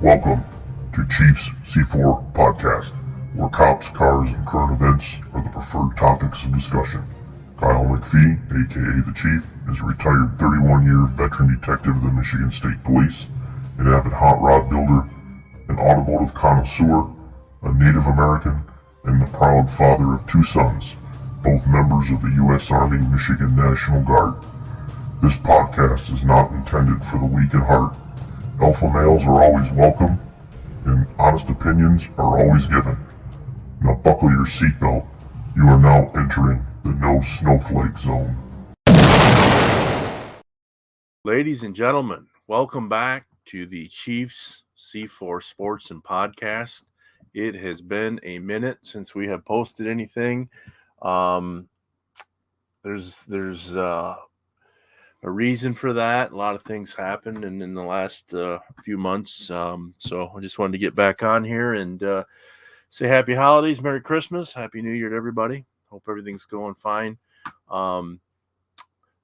Welcome to Chiefs C4 Podcast, where cops, cars, and current events are the preferred topics of discussion. Kyle McPhee, aka The Chief, is a retired 31-year veteran detective of the Michigan State Police, an avid hot rod builder, an automotive connoisseur, a Native American, and the proud father of two sons, both members of the U.S. Army Michigan National Guard. This podcast is not intended for the weak at heart. Alpha males are always welcome, and honest opinions are always given. Now buckle your seatbelt. You are now entering the no snowflake zone. Ladies and gentlemen, welcome back to the Chiefs C4 Sports and Podcast. It has been a minute since we have posted anything. There's a reason for that. A lot of things happened in the last few months. So I just wanted to get back on here and say happy holidays, Merry Christmas, Happy New Year to everybody. Hope everything's going fine. The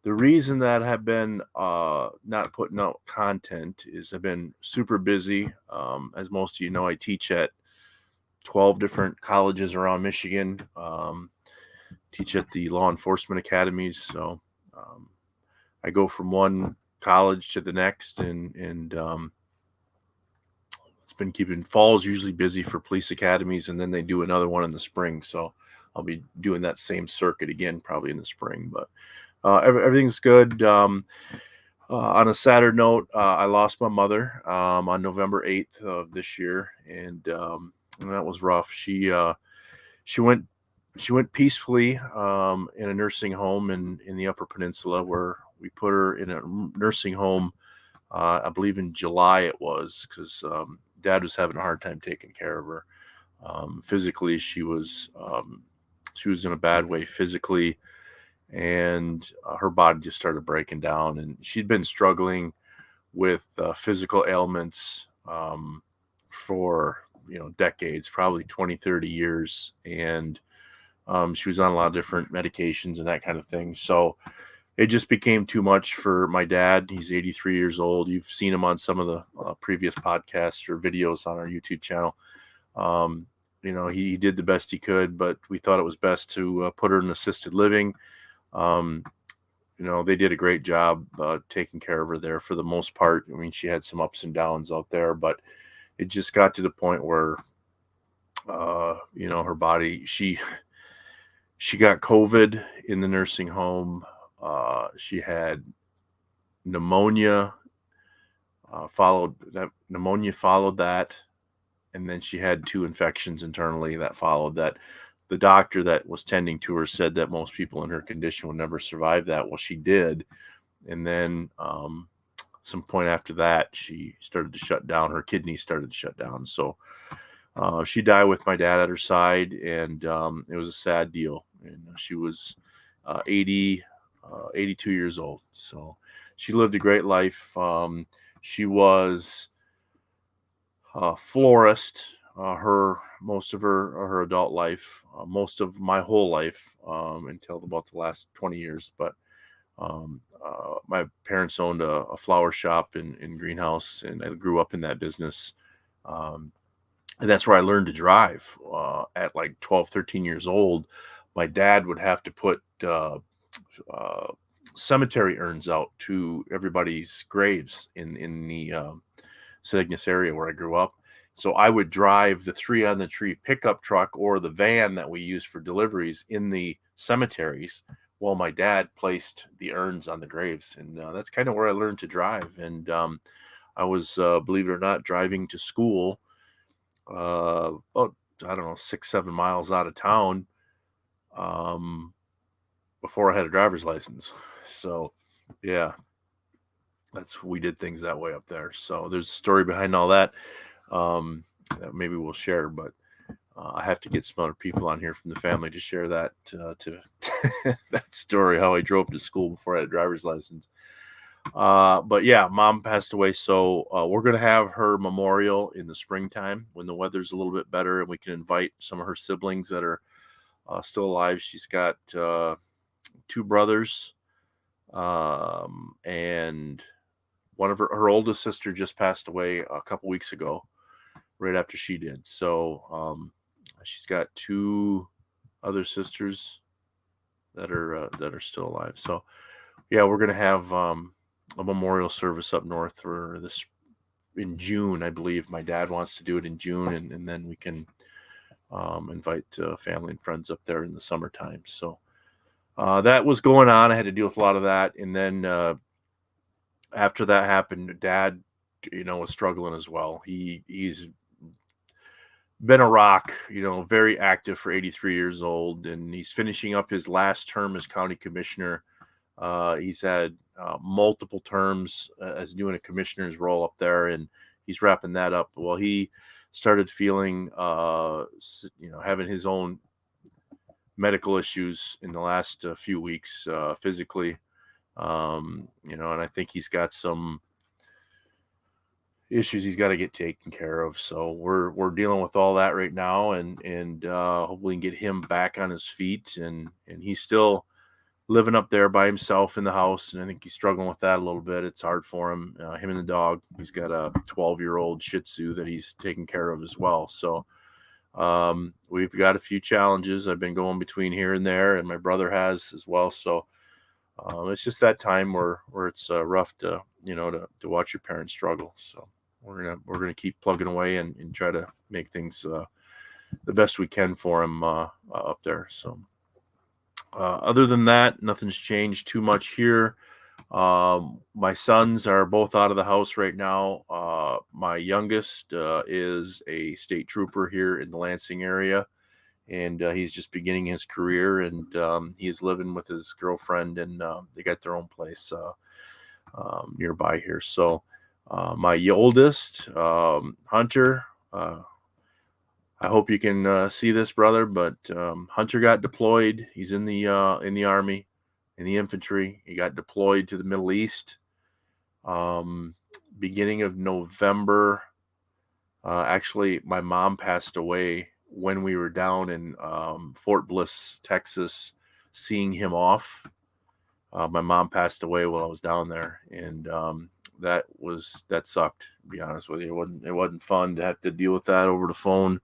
reason that I have been not putting out content is I've been super busy. As most of you know, I teach at 12 different colleges around Michigan, teach at the law enforcement academies. So I go from one college to the next, and it's been keeping fall's usually busy for police academies, and then they do another one in the spring. So I'll be doing that same circuit again, probably in the spring. But everything's good. On a sadder note, I lost my mother on November 8th of this year, and that was rough. She went peacefully in a nursing home in the Upper Peninsula, where we put her in a nursing home. I believe in July it was, because Dad was having a hard time taking care of her. Physically, she was in a bad way physically, and her body just started breaking down. And she'd been struggling with physical ailments for decades, probably 20, 30 years, and she was on a lot of different medications and that kind of thing. So it just became too much for my dad. He's 83 years old. You've seen him on some of the previous podcasts or videos on our YouTube channel. He did the best he could, but we thought it was best to put her in assisted living. They did a great job taking care of her there for the most part. I mean, she had some ups and downs out there, but it just got to the point where, her body, she got COVID in the nursing home. She had pneumonia, followed that. And then she had two infections internally that followed that. The doctor that was tending to her said that most people in her condition would never survive that. Well, she did. And then some point after that, she started to shut down. Her kidneys started to shut down. So she died with my dad at her side, and it was a sad deal. And she was 82 years old. So she lived a great life. She was a florist most of her adult life, most of my whole life, until about the last 20 years. But my parents owned a flower shop in Greenhouse, and I grew up in that business. And that's where I learned to drive at like 12, 13 years old. My dad would have to put cemetery urns out to everybody's graves in the Cygnus area where I grew up. So I would drive the 3-on-the-tree pickup truck or the van that we use for deliveries in the cemeteries while my dad placed the urns on the graves. And that's kind of where I learned to drive. And I was, believe it or not, driving to school about, 6-7 miles out of town before I had a driver's license. So, yeah, we did things that way up there. So there's a story behind all that. That maybe we'll share, but I have to get some other people on here from the family to share that to that story, how I drove to school before I had a driver's license. But yeah, Mom passed away. So we're going to have her memorial in the springtime when the weather's a little bit better and we can invite some of her siblings that are still alive. She's got 2 brothers and one of her oldest sister just passed away a couple weeks ago, right after she did. So she's got 2 other sisters that are still alive. So yeah, we're gonna have a memorial service up north for this in June, I believe. My dad wants to do it in June, and then we can invite family and friends up there in the summertime. So that was going on. I had to deal with a lot of that, and then after that happened, Dad, was struggling as well. He's been a rock, very active for 83 years old, and he's finishing up his last term as county commissioner. He's had multiple terms as doing a commissioner's role up there, and he's wrapping that up. Well, he started feeling, having his own medical issues in the last few weeks, physically, and I think he's got some issues he's got to get taken care of. So we're dealing with all that right now, and hopefully we can get him back on his feet, and he's still living up there by himself in the house, and I think he's struggling with that a little bit. It's hard for him, him and the dog. He's got a 12-year-old Shih Tzu that he's taking care of as well. So we've got a few challenges. I've been going between here and there, and my brother has as well. So it's just that time where it's rough to watch your parents struggle. So we're gonna keep plugging away and try to make things the best we can for him up there. So other than that, nothing's changed too much here. My sons are both out of the house right now. My youngest is a state trooper here in the Lansing area, and he's just beginning his career, and he's living with his girlfriend, and they got their own place nearby here. So my oldest, Hunter, I hope you can see this, brother, but Hunter got deployed. He's in the Army, in the infantry. He got deployed to the Middle East beginning of November. Actually, my mom passed away when we were down in Fort Bliss, Texas, seeing him off. My mom passed away while I was down there, and that sucked, to be honest with you. It wasn't fun to have to deal with that over the phone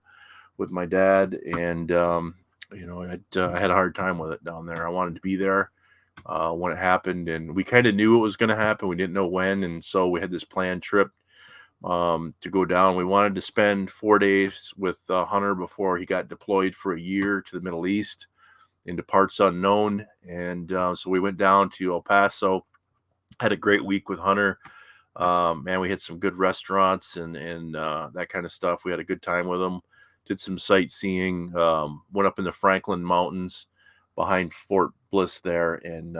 with my dad, and I had a hard time with it down there. I wanted to be there when it happened, and we kind of knew it was going to happen. We didn't know when, and so we had this planned trip to go down. We wanted to spend 4 days with Hunter before he got deployed for a year to the Middle East into parts unknown, and so we went down to El Paso, had a great week with Hunter. Man, we had some good restaurants and that kind of stuff. We had a good time with him. Did some sightseeing, went up in the Franklin Mountains behind Fort Bliss there, and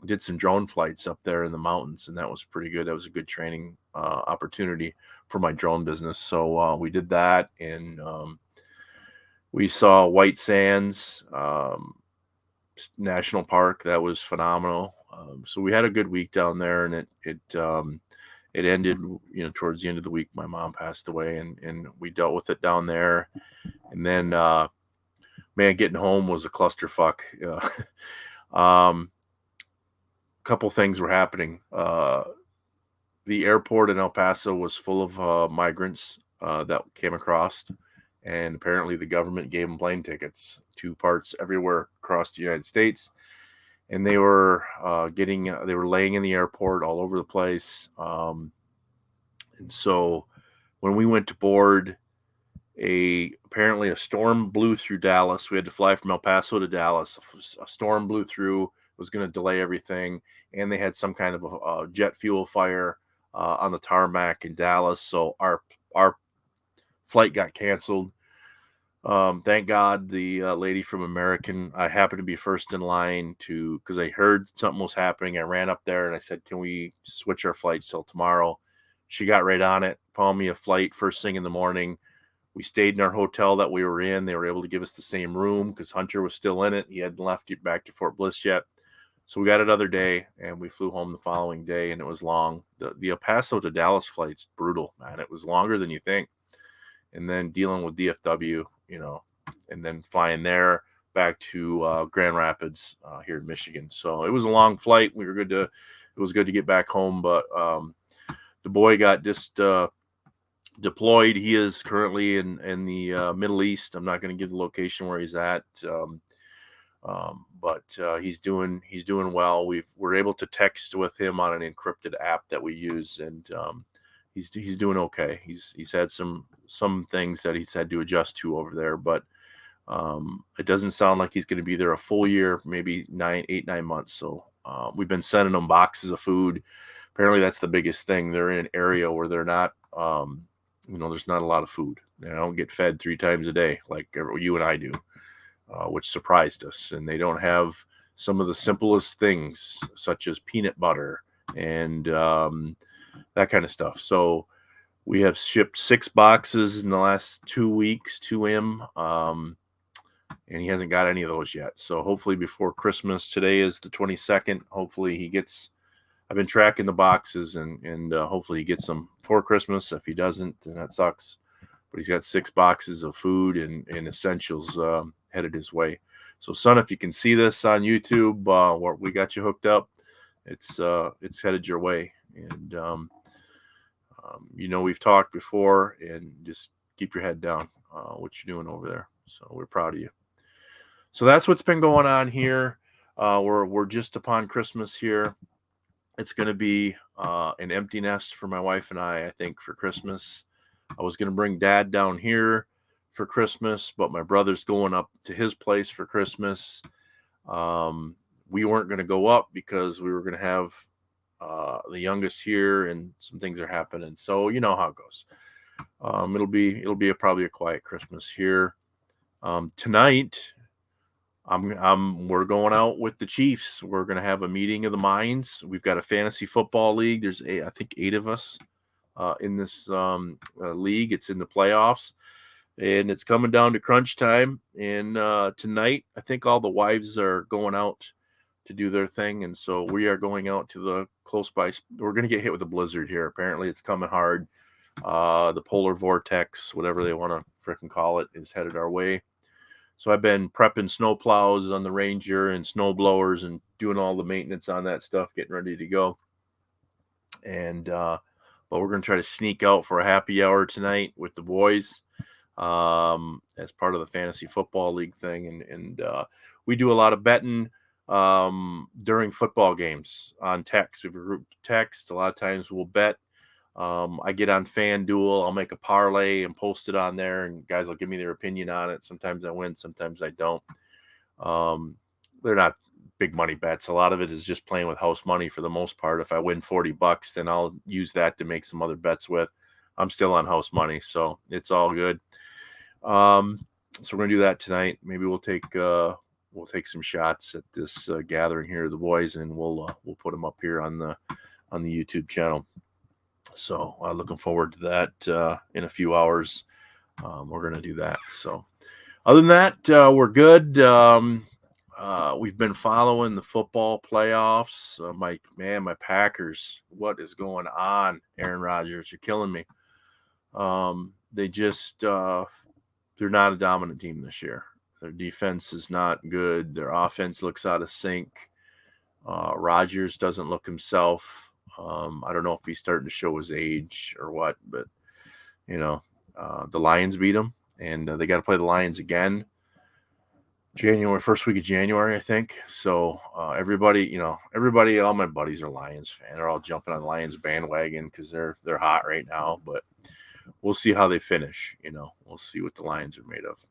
did some drone flights up there in the mountains, and that was pretty good. That was a good training opportunity for my drone business. So we did that, and we saw White Sands National Park. That was phenomenal. So we had a good week down there, and it ended, towards the end of the week, my mom passed away, and we dealt with it down there. And then, man, getting home was a clusterfuck. Couple things were happening. The airport in El Paso was full of migrants that came across, and apparently the government gave them plane tickets to parts everywhere across the United States. And they were laying in the airport all over the place. And so when we went to board, apparently a storm blew through Dallas. We had to fly from El Paso to Dallas. A storm blew through, was going to delay everything. And they had some kind of a jet fuel fire on the tarmac in Dallas. So our flight got canceled. Thank God the lady from American, I happened to be first in line because I heard something was happening. I ran up there and I said, can we switch our flights till tomorrow? She got right on it, found me a flight first thing in the morning. We stayed in our hotel that we were in. They were able to give us the same room because Hunter was still in it. He hadn't left it back to Fort Bliss yet. So we got another day, and we flew home the following day, and it was long. The El Paso to Dallas flight's brutal, man. It was longer than you think. And then dealing with DFW, and then flying there back to Grand Rapids here in Michigan. So it was a long flight. It was good to get back home, but the boy got just deployed. He is currently in the Middle East. I'm not going to give the location where he's at, but he's doing well. We're able to text with him on an encrypted app that we use, and he's doing okay. He's had some things that he's had to adjust to over there, but it doesn't sound like he's going to be there a full year, maybe 9 months. So we've been sending them boxes of food. Apparently that's the biggest thing. They're in an area where they're not, there's not a lot of food. They don't get fed 3 times a day like you and I do, which surprised us. And they don't have some of the simplest things, such as peanut butter and that kind of stuff. So we have shipped 6 boxes in the last 2 weeks to him, and he hasn't got any of those yet. So hopefully before Christmas, today is the 22nd, hopefully he gets, I've been tracking the boxes, and hopefully he gets them for Christmas. If he doesn't, then that sucks. But he's got 6 boxes of food and essentials headed his way. So, son, if you can see this on YouTube, we got you hooked up. It's headed your way. And we've talked before, and just keep your head down. What you're doing over there. So we're proud of you. So that's what's been going on here. We're just upon Christmas here. It's going to be an empty nest for my wife and I think, for Christmas. I was going to bring Dad down here for Christmas, but my brother's going up to his place for Christmas. We weren't going to go up because we were going to have the youngest here, and some things are happening. So you know how it goes. It'll be probably a quiet Christmas here. Tonight, we're going out with the Chiefs. We're going to have a meeting of the minds. We've got a fantasy football league. There's I think 8 of us in this league. It's in the playoffs, and it's coming down to crunch time. And tonight, I think all the wives are going out to do their thing, and so we are going out to the close by. We're going to get hit with a blizzard here. Apparently, it's coming hard. The polar vortex, whatever they want to frickin' call it, is headed our way. So I've been prepping snow plows on the Ranger and snow blowers and doing all the maintenance on that stuff, getting ready to go. And but we're going to try to sneak out for a happy hour tonight with the boys as part of the fantasy football league thing. And we do a lot of betting during football games on text. We have a group text. A lot of times we'll bet. I get on FanDuel, I'll make a parlay and post it on there, and guys will give me their opinion on it. Sometimes I win, sometimes I don't. They're not big money bets. A lot of it is just playing with house money for the most part. If I win $40, then I'll use that to make some other bets with. I'm still on house money, so it's all good. So we're gonna do that tonight. Maybe we'll take some shots at this gathering here of the boys, and we'll put them up here on the YouTube channel. So looking forward to that in a few hours. We're going to do that. So other than that, we're good. We've been following the football playoffs. My Packers, what is going on? Aaron Rodgers, you're killing me. They just, they're not a dominant team this year. Their defense is not good. Their offense looks out of sync. Rodgers doesn't look himself. I don't know if he's starting to show his age or what, but the Lions beat them, and they got to play the Lions again. First week of January, I think. So everybody, all my buddies are Lions fans. They're all jumping on Lions bandwagon because they're hot right now. But we'll see how they finish. We'll see what the Lions are made of.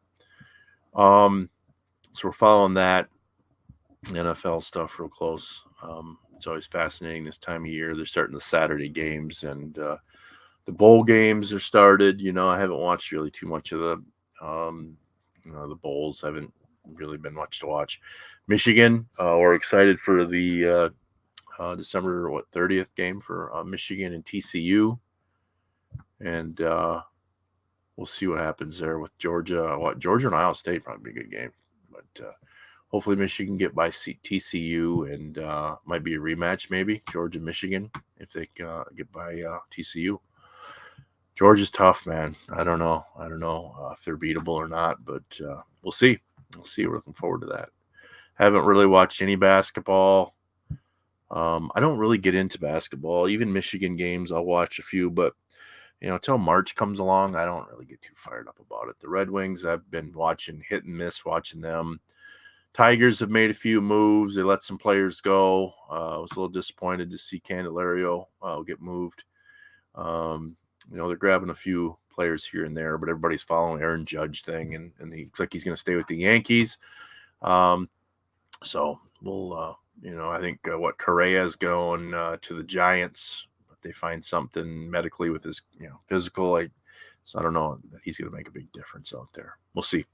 So we're following that NFL stuff real close. It's always fascinating this time of year. They're starting the Saturday games, and the bowl games are started. I haven't watched really too much of the bowls. I haven't really been much to watch. Michigan, we're excited for the December 30th game for Michigan and TCU, and we'll see what happens there with Georgia. Georgia and Ohio State probably be a good game, but hopefully Michigan get by TCU, and might be a rematch, maybe Georgia Michigan if they get by TCU. Georgia's tough, man. I don't know if they're beatable or not, but we'll see. We're looking forward to that. Haven't really watched any basketball. I don't really get into basketball. Even Michigan games, I'll watch a few, but until March comes along, I don't really get too fired up about it. The Red Wings, I've been watching hit and miss watching them. Tigers have made a few moves. They let some players go. I was a little disappointed to see Candelario get moved. They're grabbing a few players here and there, but everybody's following Aaron Judge thing, and he looks like he's going to stay with the Yankees. So we'll, I think what Correa's going to the Giants, but they find something medically with his, physical. So I don't know that he's going to make a big difference out there. We'll see.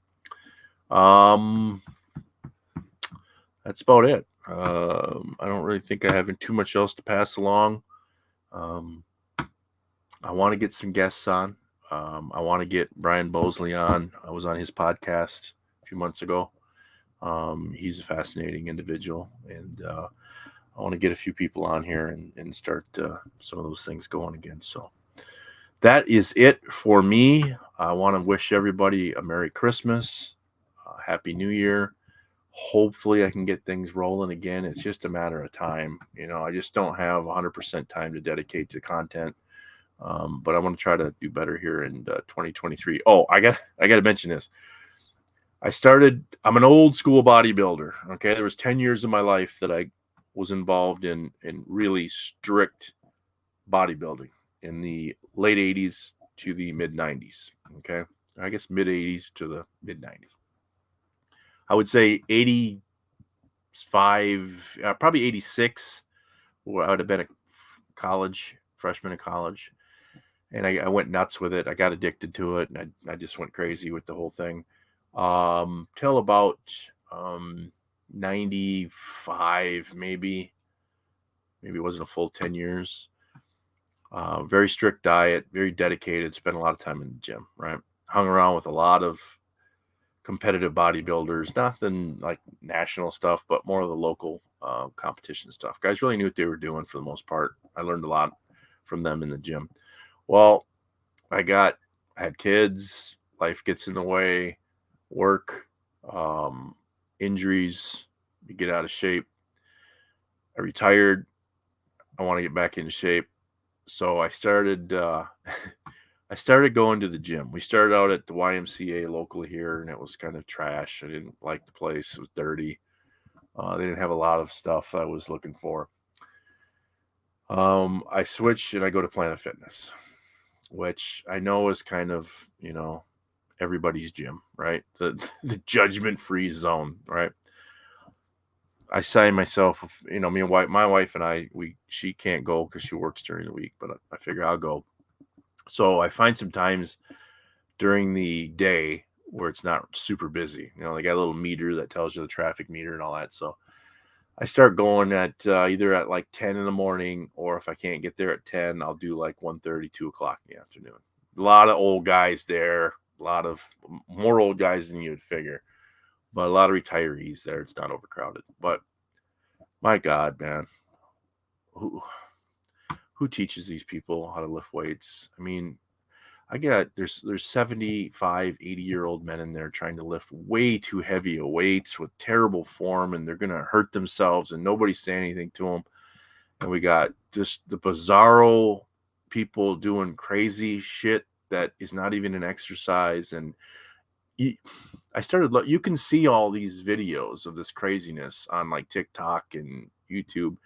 That's about it. I don't really think I have too much else to pass along. I want to get some guests on. I want to get Brian Bosley on. I was on his podcast a few months ago. He's a fascinating individual, and I want to get a few people on here and start some of those things going again. So that is it for me. I want to wish everybody a Merry Christmas, Happy New Year. Hopefully I can get things rolling again. It's just a matter of time. I just don't have 100% time to dedicate to content. But I want to try to do better here in 2023. Oh, I got to mention this. I'm an old school bodybuilder. Okay. There was 10 years of my life that I was involved in really strict bodybuilding in the late 80s to the mid 90s. Okay. I guess mid 80s to the mid 90s. I would say 85, probably 86, where I would have been a freshman in college. And I went nuts with it. I got addicted to it, and I just went crazy with the whole thing. Till about 95, maybe it wasn't a full 10 years. Very strict diet, very dedicated, spent a lot of time in the gym, right? Hung around with a lot of competitive bodybuilders, nothing like national stuff, but more of the local competition stuff. Guys really knew what they were doing for the most part. I learned a lot from them in the gym. Well, I had kids, life gets in the way, work, injuries, you get out of shape. I retired. I want to get back into shape. So I started going to the gym. We started out at the YMCA locally here, and it was kind of trash. I didn't like the place. It was dirty. They didn't have a lot of stuff I was looking for. I switched and I go to Planet Fitness, which I know is kind of, everybody's gym, right? The judgment-free zone, right? I signed myself, my wife and I, she can't go because she works during the week, but I figure I'll go. So I find some times during the day where it's not super busy. They got a little meter that tells you the traffic meter and all that. So I start going at either at like 10 in the morning, or if I can't get there at 10, I'll do like 1:30, 2 o'clock in the afternoon. A lot of old guys there, a lot of more old guys than you'd figure, but a lot of retirees there. It's not overcrowded, but my God, man, who teaches these people how to lift weights? I mean, there's 75, 80-year-old men in there trying to lift way too heavy weights with terrible form, and they're going to hurt themselves, and nobody's saying anything to them. And we got just the bizarro people doing crazy shit that is not even an exercise. And you can see all these videos of this craziness on like TikTok and YouTube.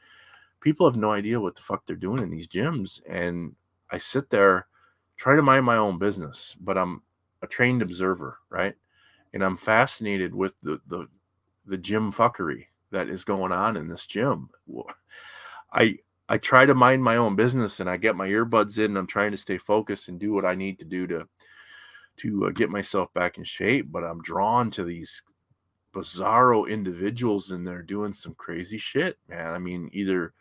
People have no idea what the fuck they're doing in these gyms. And I sit there, try to mind my own business, but I'm a trained observer, right? And I'm fascinated with the gym fuckery that is going on in this gym. I try to mind my own business, and I get my earbuds in, and I'm trying to stay focused and do what I need to do to get myself back in shape. But I'm drawn to these bizarro individuals, and they're doing some crazy shit, man. I mean, either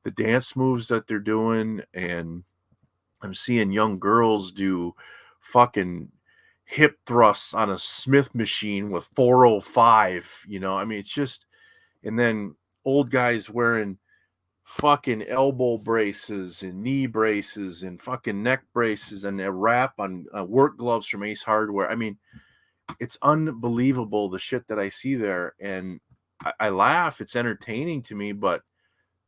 the dance moves that they're doing, and I'm seeing young girls do fucking hip thrusts on a Smith machine with 405, I mean, it's just, and then old guys wearing fucking elbow braces and knee braces and fucking neck braces and a wrap on work gloves from Ace Hardware. I mean, it's unbelievable the shit that I see there, and I laugh. It's entertaining to me, but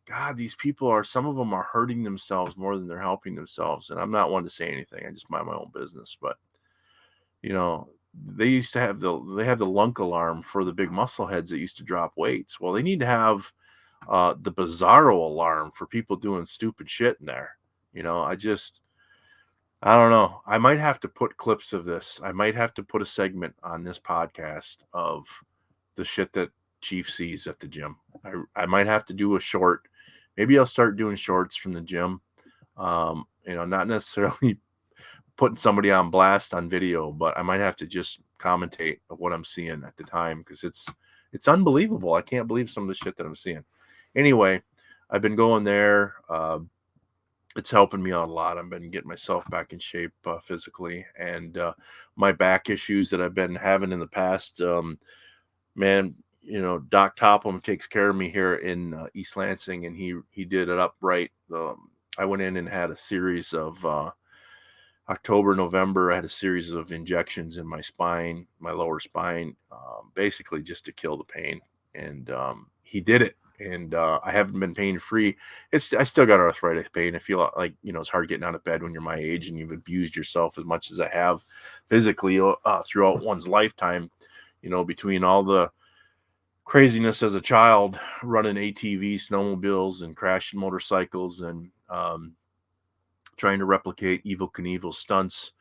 God, these people some of them are hurting themselves more than they're helping themselves. And I'm not one to say anything. I just mind my own business. But, they used to have they have the lunk alarm for the big muscle heads that used to drop weights. Well, they need to have the bizarro alarm for people doing stupid shit in there. I don't know. I might have to put clips of this. I might have to put a segment on this podcast of the shit that Chief sees at the gym. I might have to do a short. Maybe I'll start doing shorts from the gym. Not necessarily putting somebody on blast on video, but I might have to just commentate of what I'm seeing at the time, because it's unbelievable. I can't believe some of the shit that I'm seeing. Anyway, I've been going there. It's helping me out a lot. I've been getting myself back in shape physically, and my back issues that I've been having in the past, man, Doc Topham takes care of me here in East Lansing, and he did it upright. I went in and had a series of October, November. I had a series of injections in my spine, my lower spine, basically just to kill the pain. And he did it. And I haven't been pain free. I still got arthritis pain. I feel like, it's hard getting out of bed when you're my age and you've abused yourself as much as I have physically throughout one's lifetime, between all the craziness as a child, running ATVs, snowmobiles, and crashing motorcycles, and trying to replicate Evel Knievel stunts,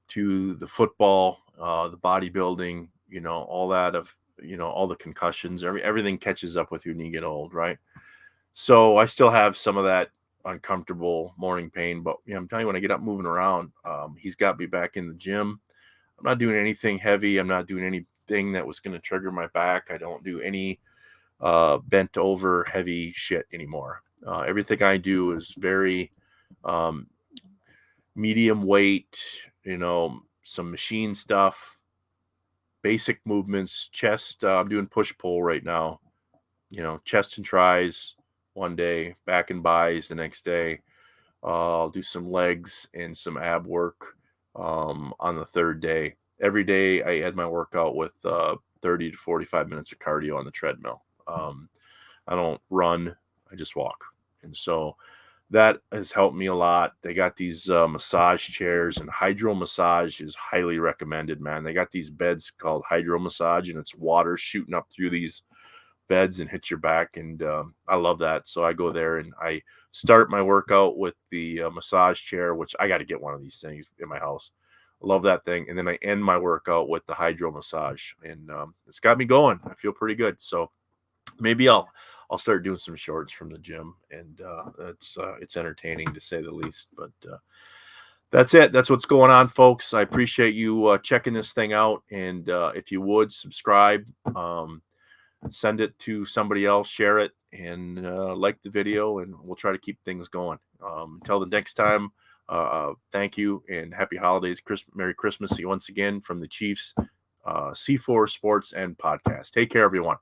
to the football, the bodybuilding, all that all the concussions, everything catches up with you when you get old, right? So I still have some of that uncomfortable morning pain, but I'm telling you, when I get up moving around, he's got me back in the gym. I'm not doing anything heavy. I'm not doing anything that was going to trigger my back. I don't do any bent over heavy shit anymore. Everything I do is very medium weight, some machine stuff, basic movements, chest. I'm doing push pull right now, chest and tries one day, back and bis the next day. I'll do some legs and some ab work on the third day. Every day I add my workout with 30 to 45 minutes of cardio on the treadmill. I don't run, I just walk. And so that has helped me a lot. They got these massage chairs, and hydro massage is highly recommended, man. They got these beds called hydro massage, and it's water shooting up through these beds and hits your back. And I love that. So I go there and I start my workout with the massage chair, which I got to get one of these things in my house. I love that thing. And then I end my workout with the hydro massage, and it's got me going. I feel pretty good. So maybe I'll start doing some shorts from the gym, and it's entertaining to say the least. But that's it. That's what's going on, folks. I appreciate you checking this thing out, and if you would subscribe, send it to somebody else, share it, and like the video, and we'll try to keep things going. Until the next time, thank you and happy holidays. Merry Christmas once again from the Chiefs, C4 Sports and Podcast. Take care, everyone.